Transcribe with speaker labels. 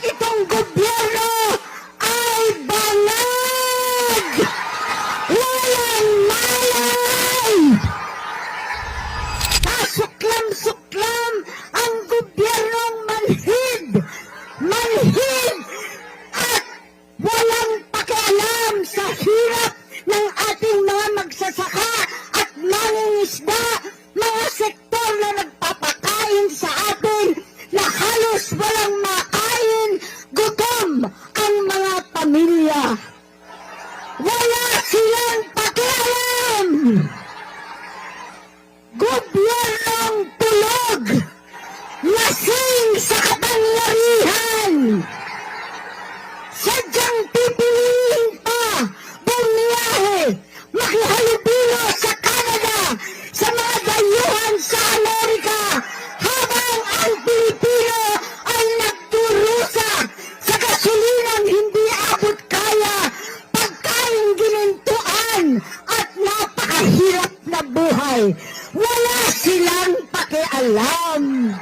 Speaker 1: itong gobyerno ay banag! Walang malay! Pasuklam-suklam ang gobyernong manhid! Manhid! At walang pakialam sa hirap ng ating mga magsasaka at mangingisda, mga sektor na nagpapakain sa atin na halos walang makain, gutom ang mga pamilya. Wala silang pakialam. Gobyernong tulog, lasing sa kapangyarihan. Sadyang pipiliin pa bumiyahe, makihalubilo sa Canada, sa mga dayuhan sa Amerika, habang ang Pilipino ay nagdurusa sa gasulinang hindi abot kaya, pagkain ginintuan at napakahirap na buhay. Wala silang pakialam.